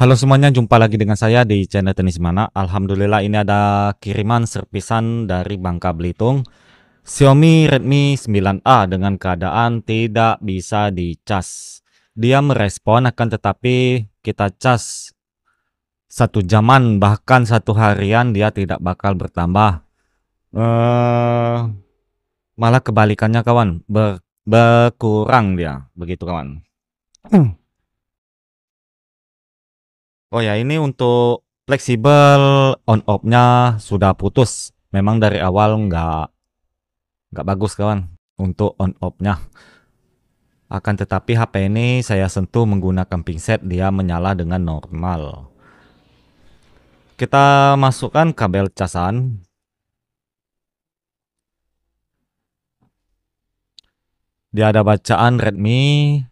Halo semuanya, jumpa lagi dengan saya di channel Tenis Mana. Alhamdulillah ini ada kiriman servisan dari Bangka Belitung. Xiaomi Redmi 9A dengan keadaan tidak bisa dicas. Dia merespon akan tetapi kita cas 1 jaman bahkan 1 harian dia tidak bakal bertambah. Eh, Malah kebalikannya kawan, berkurang dia, begitu kawan. Oh ya, ini untuk fleksibel on off-nya sudah putus. Memang dari awal nggak bagus kawan untuk on off-nya. Akan tetapi HP ini saya sentuh menggunakan pinset, dia menyala dengan normal. Kita masukkan kabel casan. Dia ada bacaan Redmi.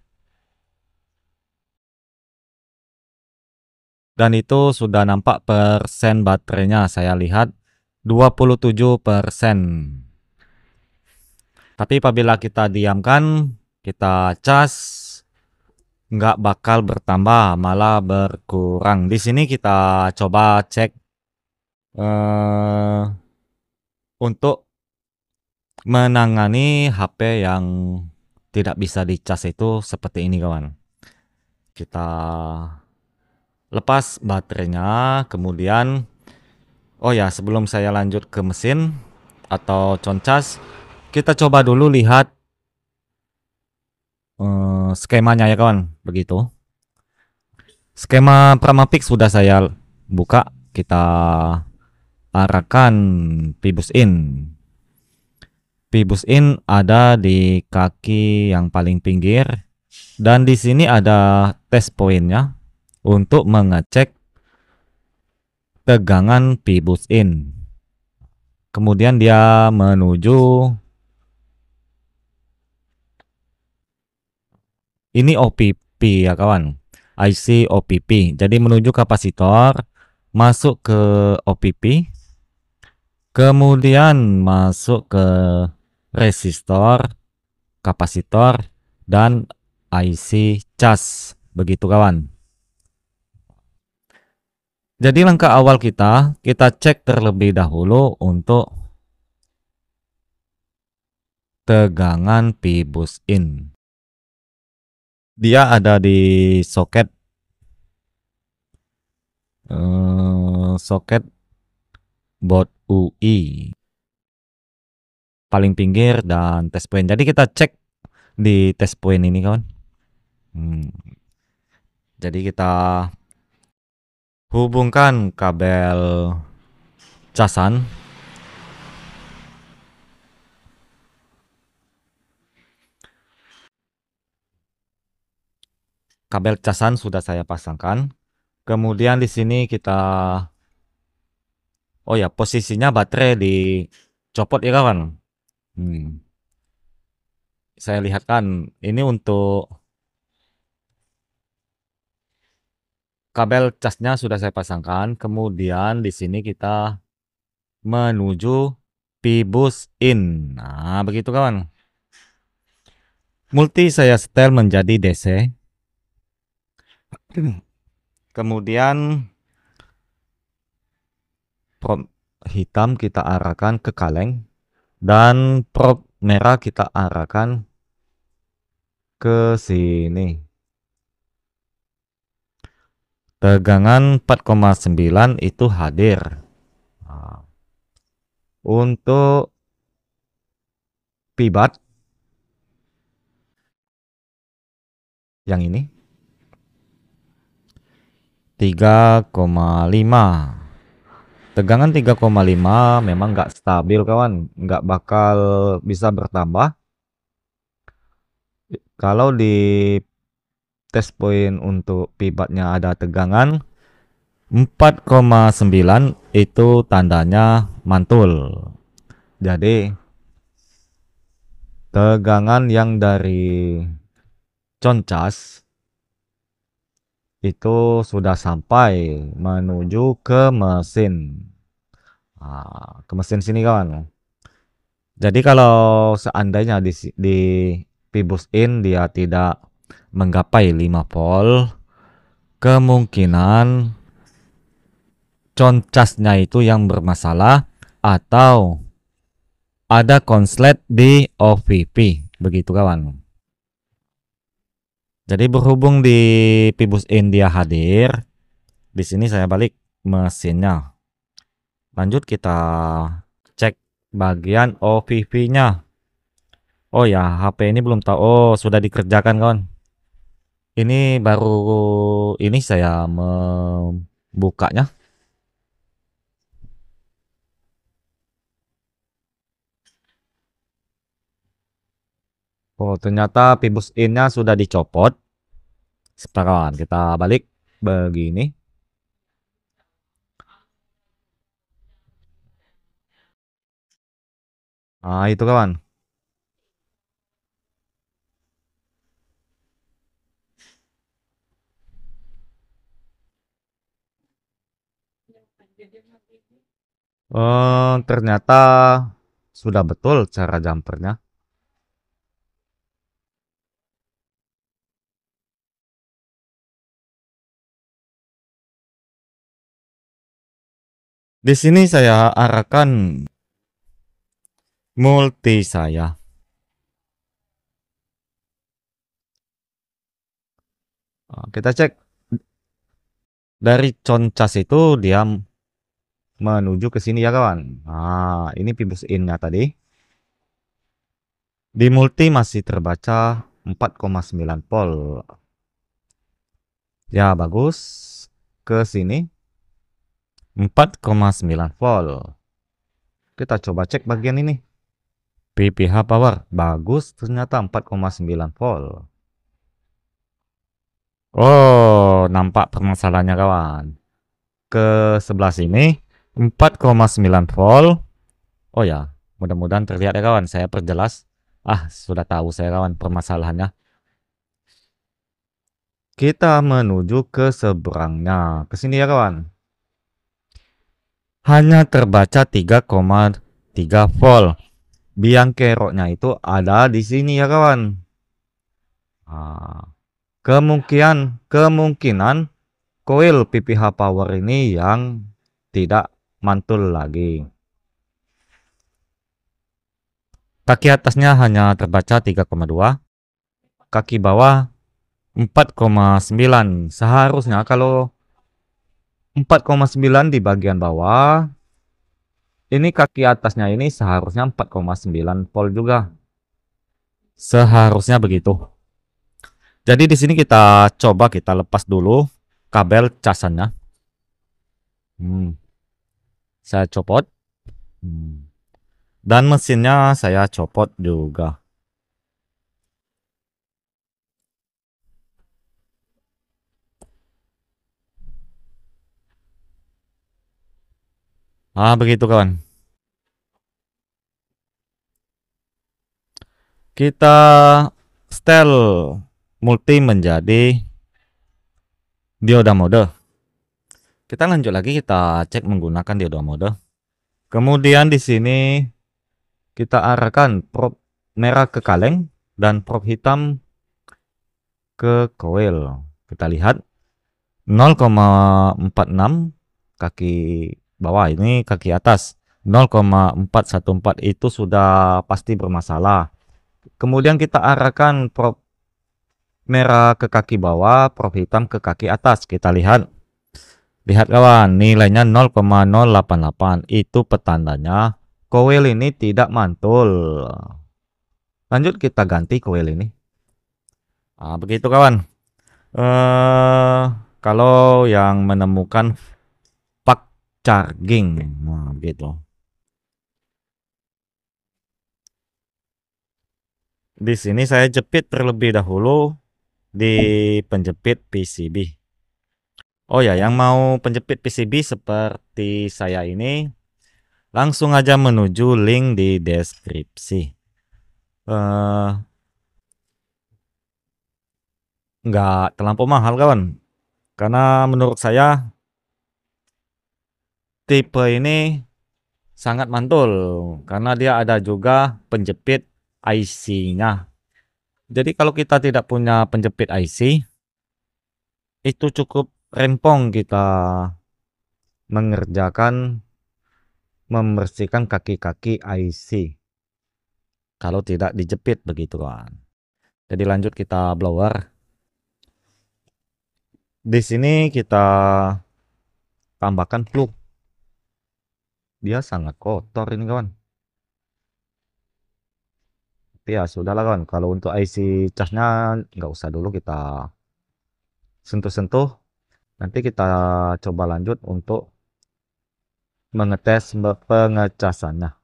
Dan itu sudah nampak persen baterainya. Saya lihat 27%. Tapi apabila kita diamkan, kita cas, nggak bakal bertambah, malah berkurang. Di sini kita coba cek eh, untuk menangani HP yang tidak bisa dicas itu seperti ini kawan. Kita lepas baterainya, kemudian oh ya, sebelum saya lanjut ke mesin atau concas, kita coba dulu lihat skemanya ya kawan, begitu. Skema Pramapix sudah saya buka, kita arahkan Pibus in. Pibus in ada di kaki yang paling pinggir dan di sini ada test pointnya untuk mengecek tegangan Pibus in. Kemudian dia menuju ini OPP ya kawan, IC OPP. Jadi menuju kapasitor, masuk ke OPP, kemudian masuk ke resistor, kapasitor, dan IC cas. Begitu kawan. Jadi langkah awal kita cek terlebih dahulu untuk tegangan Pibus in. Dia ada di soket soket baut UI paling pinggir dan test point. Jadi kita cek di test point ini kawan. Jadi kita hubungkan kabel casan. Kabel casan sudah saya pasangkan. Kemudian di sini kita oh ya, posisinya baterai dicopot ya kawan. Saya lihatkan ini untuk kabel casnya sudah saya pasangkan. Kemudian di sini kita menuju Pibus in. Nah, begitu kawan. Multi saya setel menjadi DC. Kemudian prop hitam kita arahkan ke kaleng dan prop merah kita arahkan ke sini. Tegangan 4,9 itu hadir. Nah, untuk pibat yang ini 3,5. Tegangan 3,5 memang nggak stabil kawan, nggak bakal bisa bertambah. Kalau di test point untuk pibatnya ada tegangan 4,9 itu tandanya mantul. Jadi tegangan yang dari concas itu sudah sampai menuju ke mesin. Nah, ke mesin sini kawan. Jadi kalau seandainya di Pibus in dia tidak menggapai 5 volt, kemungkinan concasnya itu yang bermasalah atau ada konslet di OVP. Begitu kawan. Jadi berhubung di Pibus India hadir, di sini saya balik mesinnya. Lanjut kita cek bagian OVP-nya. Oh ya, HP ini belum tahu. Oh, sudah dikerjakan kawan. Ini baru ini saya membukanya. Oh, ternyata Pibus in-nya sudah dicopot. Sebentar kawan, kita balik begini. Nah, itu kawan. Ternyata sudah betul cara jumpernya. Di sini saya arahkan multi saya. Kita cek dari concas itu dia menuju ke sini ya kawan. Nah, ini Pibus in-nya tadi. Di multi masih terbaca 4,9 volt. Ya, bagus. Ke sini 4,9 volt. Kita coba cek bagian ini. PPH power bagus, ternyata 4,9 volt. Oh, nampak permasalahannya kawan. Ke sebelah sini 4,9 volt. Oh ya, mudah-mudahan terlihat ya kawan. Saya perjelas. Sudah tahu saya kawan permasalahannya. Kita menuju ke seberangnya. Ke sini ya kawan. Hanya terbaca 3,3 volt. Biang keroknya itu ada di sini ya kawan. Kemungkinan koil PPH power ini yang tidak mantul lagi. Kaki atasnya hanya terbaca 3,2. Kaki bawah 4,9. Seharusnya kalau 4,9 di bagian bawah, ini kaki atasnya ini seharusnya 4,9 volt juga. Seharusnya begitu. Jadi di sini kita coba kita lepas dulu kabel casannya. Saya copot. Dan mesinnya saya copot juga. Begitu kawan. Kita setel multi menjadi dioda mode. Kita lanjut lagi, kita cek menggunakan dioda mode. Kemudian di sini kita arahkan probe merah ke kaleng dan probe hitam ke coil. Kita lihat 0,46 kaki bawah, ini kaki atas 0,414 itu sudah pasti bermasalah. Kemudian kita arahkan probe merah ke kaki bawah, probe hitam ke kaki atas. Kita lihat kawan, nilainya 0,088. Itu petandanya coil ini tidak mantul. Lanjut kita ganti coil ini. Begitu kawan. Kalau yang menemukan pak charging, begitu. Di sini saya jepit terlebih dahulu di penjepit PCB. Oh ya, yang mau penjepit PCB seperti saya ini, langsung aja menuju link di deskripsi. Nggak terlampau mahal kawan, karena menurut saya tipe ini sangat mantul, karena dia ada juga penjepit IC-nya. Jadi kalau kita tidak punya penjepit IC, itu cukup rempong kita mengerjakan membersihkan kaki-kaki IC kalau tidak dijepit begitu kan. Jadi lanjut kita blower. Di sini kita tambahkan plug. Dia sangat kotor ini kawan. Tapi ya sudahlah kawan. Kalau untuk IC casnya nggak usah dulu kita sentuh-sentuh. Nanti kita coba lanjut untuk mengetes pengecasannya.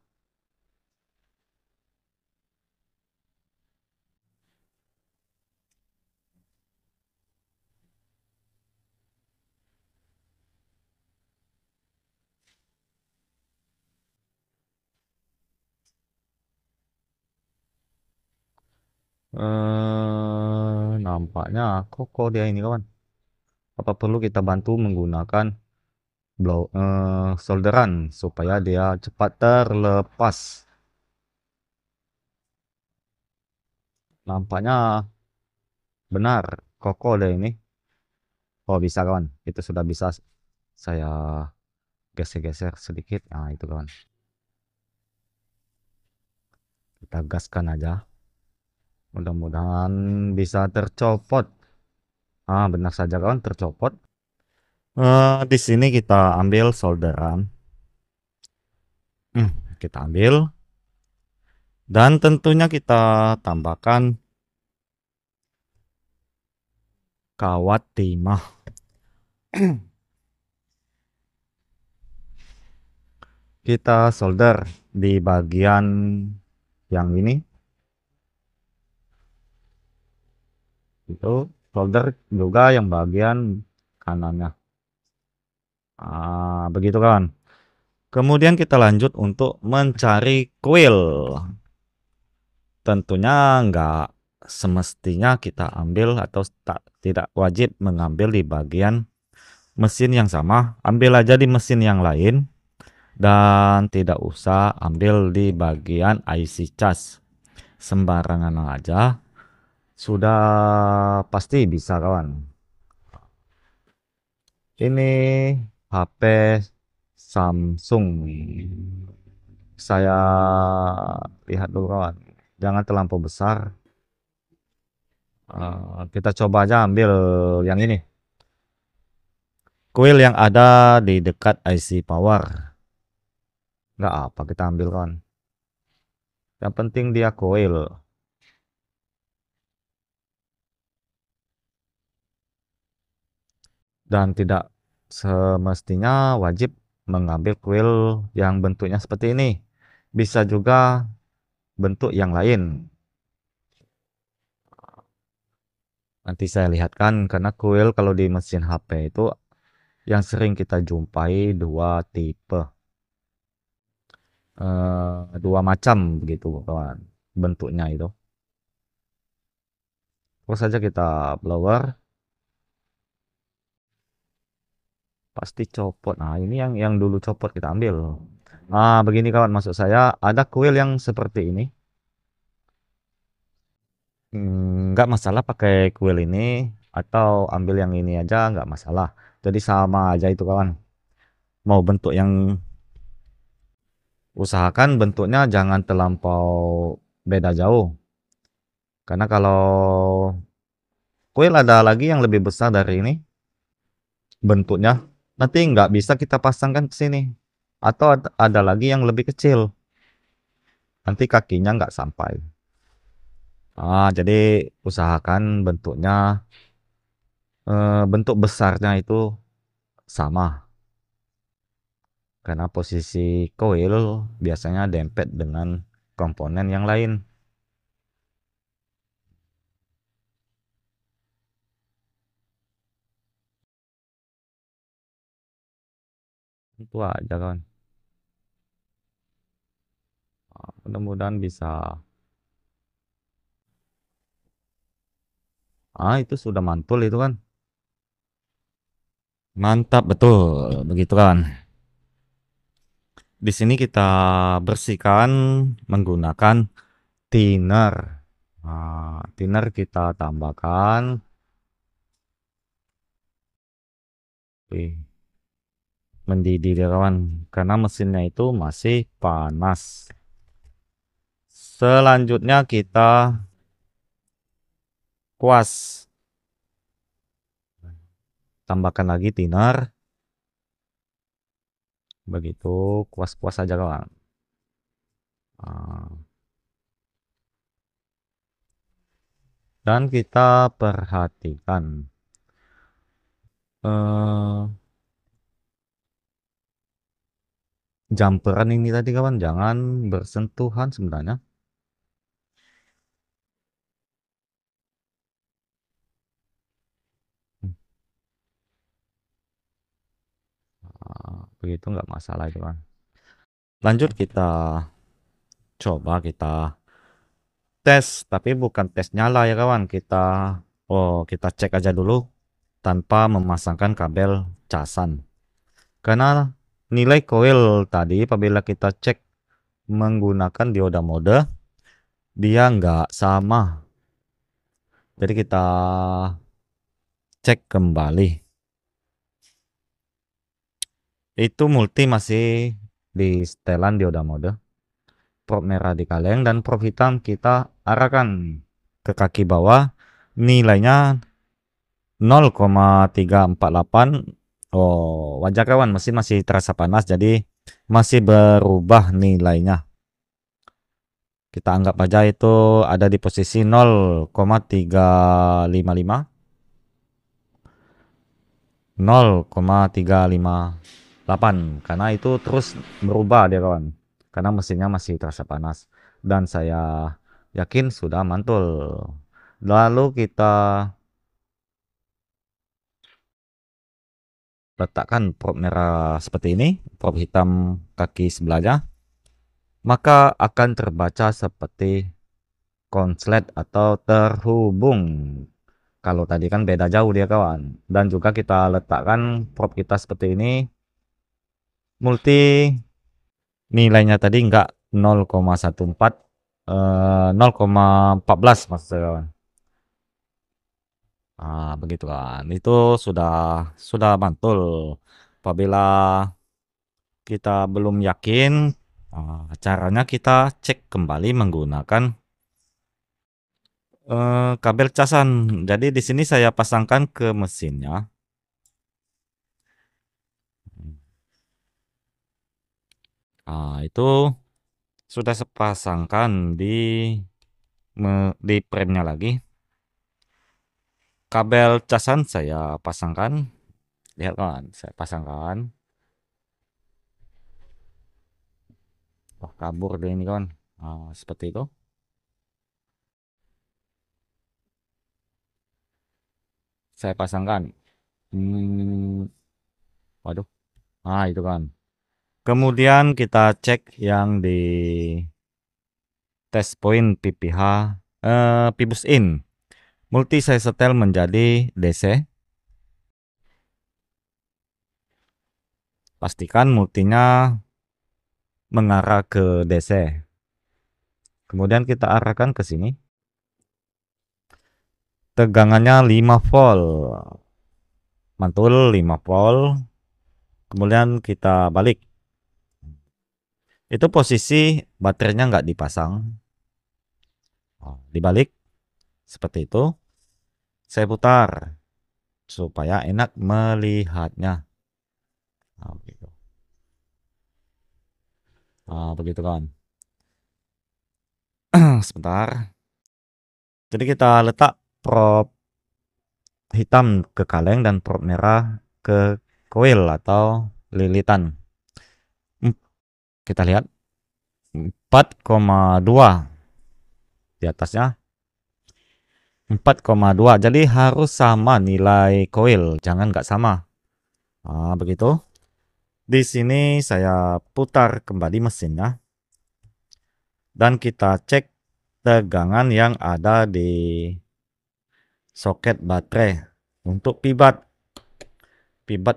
Nampaknya kokoh dia ini kawan. Apa perlu kita bantu menggunakan solderan supaya dia cepat terlepas. Nampaknya benar kokoh deh ini. Oh bisa kawan, itu sudah bisa saya geser-geser sedikit. Nah itu kawan, kita gaskan aja. Mudah-mudahan bisa tercopot. Ah benar saja kawan, tercopot. Di sini kita ambil solderan. Kita ambil dan tentunya kita tambahkan kawat timah. Kita solder di bagian yang ini. Itu solder juga yang bagian kanannya. Begitu kan. Kemudian kita lanjut untuk mencari kuil. Tentunya nggak semestinya kita ambil atau tidak wajib mengambil di bagian mesin yang sama. Ambil aja di mesin yang lain dan tidak usah ambil di bagian IC cas. Sembarangan aja sudah pasti bisa kawan. Ini HP Samsung. Saya lihat dulu kawan. Jangan terlampau besar. Kita coba aja ambil yang ini. Kuil yang ada di dekat IC power. Nggak apa kita ambil kawan. Yang penting dia kuil. Dan tidak semestinya wajib mengambil kuil yang bentuknya seperti ini. Bisa juga bentuk yang lain. Nanti saya lihatkan karena kuil kalau di mesin HP itu yang sering kita jumpai dua tipe. Dua macam begitu kawan bentuknya itu. Terus saja kita blower. Pasti copot. Nah ini yang dulu copot kita ambil. Begini kawan maksud saya ada kuil yang seperti ini. Nggak masalah pakai kuil ini atau ambil yang ini aja nggak masalah. Jadi sama aja itu kawan. Mau bentuk yang usahakan bentuknya jangan terlampau beda jauh. Karena kalau kuil ada lagi yang lebih besar dari ini bentuknya nanti nggak bisa kita pasangkan ke sini. Atau ada lagi yang lebih kecil. Nanti kakinya nggak sampai. Jadi usahakan bentuknya bentuk besarnya itu sama. Karena posisi coil biasanya dempet dengan komponen yang lain. Itu aja kan. Mudah-mudahan bisa. Itu sudah mantul itu kan. Mantap betul, begitu kan. Di sini kita bersihkan menggunakan thinner. Thinner kita tambahkan Wih, mendidih dia kawan, karena mesinnya itu masih panas. Selanjutnya kita kuas, tambahkan lagi thinner, begitu kuas-kuas saja kawan. Ah, dan kita perhatikan eh, jumperan ini tadi kawan, jangan bersentuhan sebenarnya. Begitu nggak masalah itu kan. Lanjut kita coba kita tes, tapi bukan tes nyala ya kawan. Kita cek aja dulu tanpa memasangkan kabel casan. Karena nilai coil tadi apabila kita cek menggunakan dioda mode, dia nggak sama. Jadi kita cek kembali. Itu multi masih di setelan dioda mode. Prop merah di kaleng dan prop hitam kita arahkan ke kaki bawah. Nilainya 0,348. Oh, wajar kawan, mesin masih terasa panas jadi masih berubah nilainya. Kita anggap aja itu ada di posisi 0,355, 0,358, karena itu terus berubah dia kawan. Karena mesinnya masih terasa panas dan saya yakin sudah mantul. Lalu kita letakkan prop merah seperti ini, prop hitam kaki sebelahnya, maka akan terbaca seperti konslet atau terhubung. Kalau tadi kan beda jauh dia kawan. Dan juga kita letakkan prop kita seperti ini, multi nilainya tadi enggak 0,14, 0,14 maksud saya kawan. Begitu kan. Itu sudah mantul. Apabila kita belum yakin, caranya kita cek kembali menggunakan kabel casan. Jadi di sini saya pasangkan ke mesinnya. Itu sudah saya pasangkan di premnya lagi. Kabel casan saya pasangkan. Lihat kan, saya pasangkan. Wah, kabur deh ini kawan. Seperti itu. Saya pasangkan. Hmm, waduh. Itu kan. Kemudian kita cek yang di test point PPH, Pibus in. Multi saya setel menjadi DC. Pastikan multinya mengarah ke DC. Kemudian kita arahkan ke sini. Tegangannya 5 volt. Mantul 5 volt. Kemudian kita balik. Itu posisi baterainya nggak dipasang. Dibalik seperti itu. Saya putar supaya enak melihatnya. Begitu. Begitu kan. Sebentar. Jadi kita letak prop hitam ke kaleng dan prop merah ke coil atau lilitan. Kita lihat 4,2 di atasnya, 4,2. Jadi harus sama nilai coil, jangan nggak sama. Begitu. Di sini saya putar kembali mesinnya dan kita cek tegangan yang ada di soket baterai untuk pibat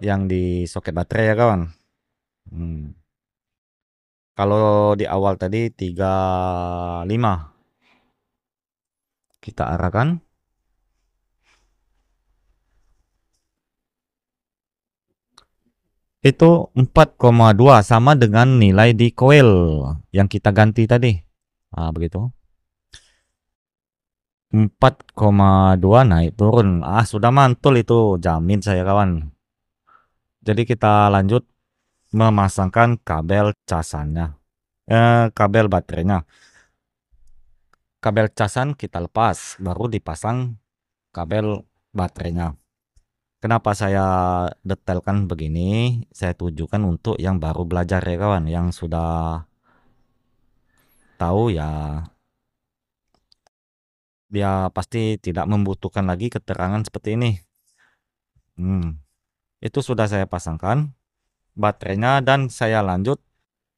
yang di soket baterai ya kawan. Kalau di awal tadi 35, kita arahkan. Itu 4,2 sama dengan nilai di koil yang kita ganti tadi. Nah, begitu. 4,2 naik turun. Ah, sudah mantul itu, jamin saya kawan. Jadi kita lanjut memasangkan kabel casannya. Kabel baterainya. Kabel casan kita lepas, baru dipasang kabel baterainya. Kenapa saya detailkan begini? Saya tujukan untuk yang baru belajar ya kawan, yang sudah tahu ya dia pasti tidak membutuhkan lagi keterangan seperti ini. Hmm, itu sudah saya pasangkan baterainya dan saya lanjut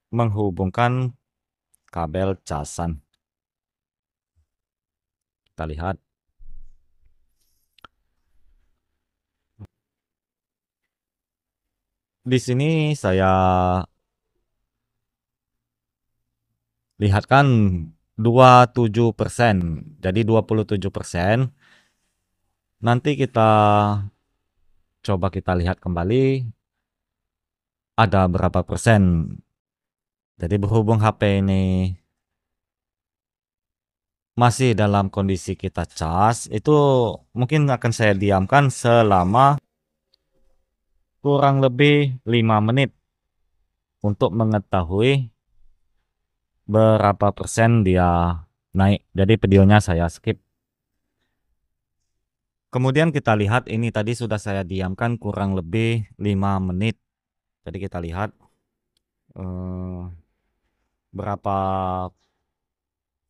menghubungkan kabel casan. Kita lihat di sini saya lihatkan 27%. Jadi 27%. Nanti kita coba kita lihat kembali ada berapa persen. Jadi berhubung HP ini masih dalam kondisi kita cas, itu mungkin akan saya diamkan selama kurang lebih 5 menit untuk mengetahui berapa persen dia naik. Jadi videonya saya skip. Kemudian kita lihat ini tadi sudah saya diamkan kurang lebih 5 menit. Jadi kita lihat eh, berapa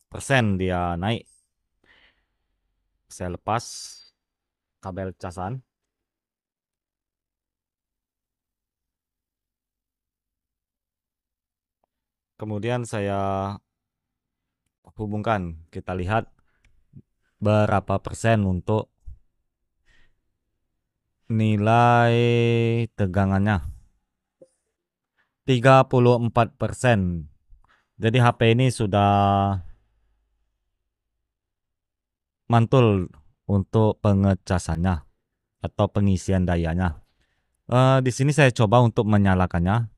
persen dia naik. Saya lepas kabel casan. Kemudian saya hubungkan. Kita lihat berapa persen untuk nilai tegangannya. 34%. Jadi HP ini sudah mantul untuk pengecasannya atau pengisian dayanya. Di sini saya coba untuk menyalakannya.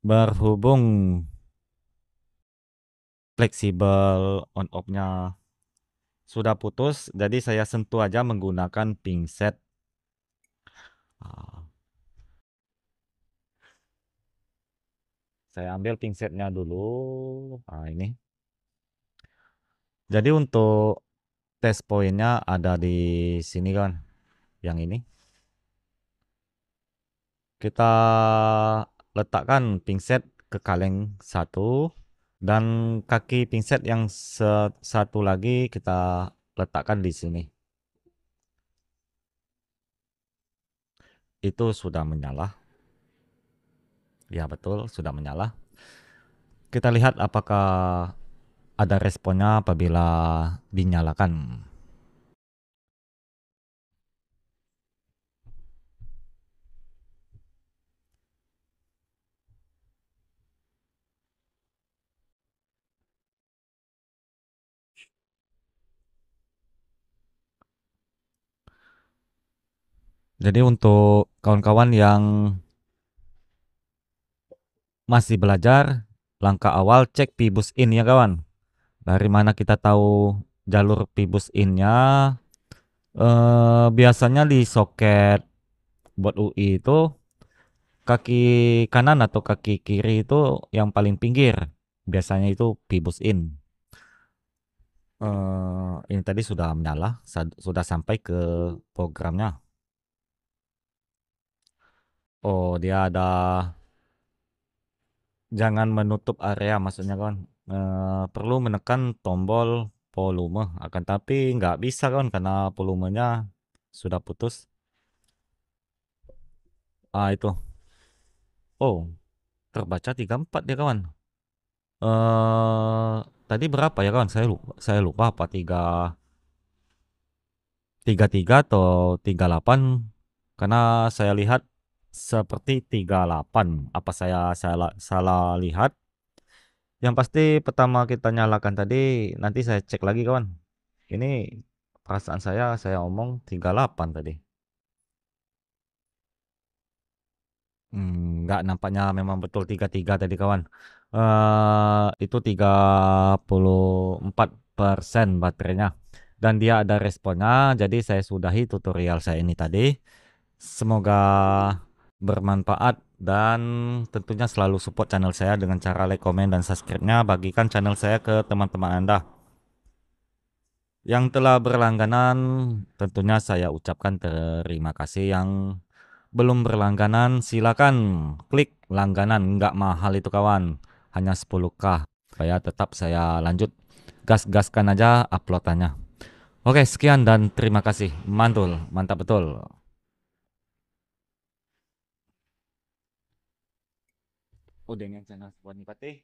Berhubung fleksibel on off-nya sudah putus, jadi saya sentuh aja menggunakan pinset. Ah, saya ambil pinsetnya dulu. Nah, ini. Jadi untuk test pointnya ada di sini kan, yang ini. Kita letakkan pinset ke kaleng satu dan kaki pinset yang satu lagi kita letakkan di sini. Itu sudah menyala. Ya betul, sudah menyala. Kita lihat apakah ada responnya apabila dinyalakan. Jadi untuk kawan-kawan yang masih belajar, langkah awal cek pibus in ya kawan. Dari mana kita tahu jalur pibus in-nya? Biasanya di soket buat UI itu kaki kanan atau kaki kiri itu yang paling pinggir. Biasanya itu pibus in. Ini tadi sudah menyala, sudah sampai ke programnya. Oh, dia ada jangan menutup area maksudnya kan. Perlu menekan tombol volume. Akan tapi nggak bisa kan karena volumenya sudah putus. Ah itu. Oh, terbaca 34 ya kawan. Tadi berapa ya kawan? Saya lupa apa 33 atau 38 karena saya lihat seperti 38. Apa saya salah salah lihat? Yang pasti pertama kita nyalakan tadi, nanti saya cek lagi kawan. Ini perasaan saya omong 38 tadi. Nggak, nampaknya memang betul 33 tadi kawan. Itu 34% baterainya. Dan dia ada responnya, jadi saya sudahi tutorial saya ini tadi. Semoga bermanfaat dan tentunya selalu support channel saya dengan cara like, komen, dan subscribe-nya. Bagikan channel saya ke teman-teman Anda. Yang telah berlangganan tentunya saya ucapkan terima kasih. Yang belum berlangganan silakan klik langganan, nggak mahal itu kawan, hanya 10k supaya tetap saya lanjut gas-gaskan aja uploadannya. Oke, sekian dan terima kasih. Mantul, mantap betul. Udah yang channel Sponi Patih.